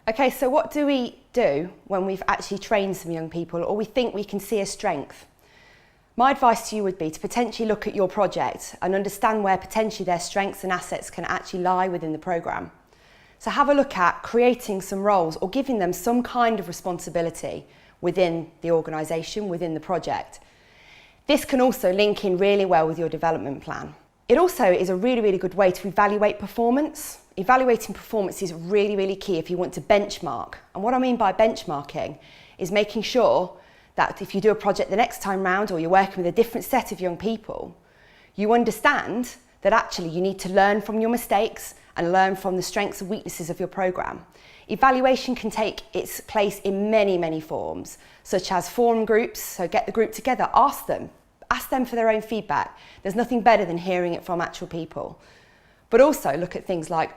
Okay, so what do we do when we've actually trained some young people or we think we can see a strength? My advice to you would be to potentially look at your project and understand where potentially their strengths and assets can actually lie within the programme. So have a look at creating some roles or giving them some kind of responsibility within the organisation, within the project. This can also link in really well with your development plan. It also is a really good way to evaluate performance. Evaluating performance is really key if you want to benchmark. And what I mean by benchmarking is making sure that if you do a project the next time round or you're working with a different set of young people, you understand that actually you need to learn from your mistakes and learn from the strengths and weaknesses of your programme. Evaluation can take its place in many forms, such as forum groups, so get the group together, ask them for their own feedback. There's nothing better than hearing it from actual people. But also look at things like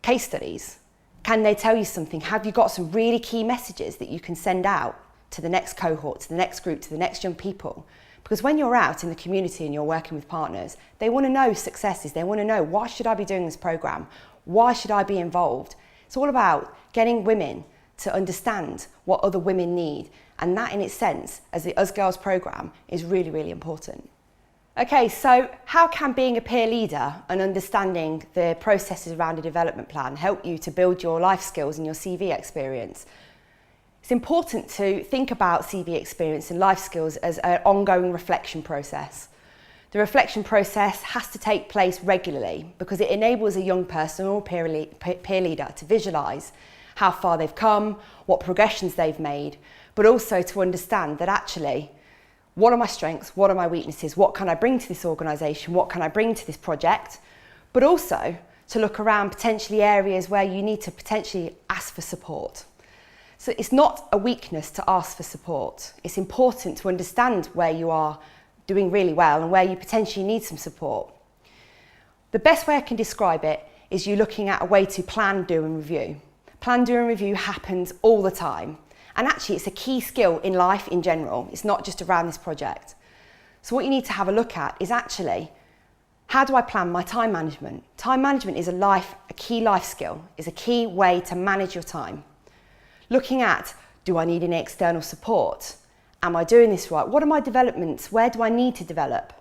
case studies. Can they tell you something? Have you got some really key messages that you can send out to the next cohort, to the next group, to the next young people? Because when you're out in the community and you're working with partners, they want to know successes. They want to know, why should I be doing this programme? Why should I be involved? It's all about getting women to understand what other women need. And that in its sense, as the Us Girls programme, is really important. Okay, so how can being a peer leader and understanding the processes around a development plan help you to build your life skills and your CV experience? It's important to think about CV experience and life skills as an ongoing reflection process. The reflection process has to take place regularly because it enables a young person or peer leader to visualise how far they've come, what progressions they've made, but also to understand that actually, what are my strengths, what are my weaknesses, what can I bring to this organisation, what can I bring to this project, but also to look around potentially areas where you need to potentially ask for support. So it's not a weakness to ask for support. It's important to understand where you are doing really well and where you potentially need some support. The best way I can describe it is you looking at a way to plan, do and review. Plan, do and review happens all the time. And actually it's a key skill in life in general. It's not just around this project. So what you need to have a look at is actually, how do I plan my time management? Time management is a key life skill, is a key way to manage your time. Looking at, do I need any external support? Am I doing this right? What are my developments? Where do I need to develop?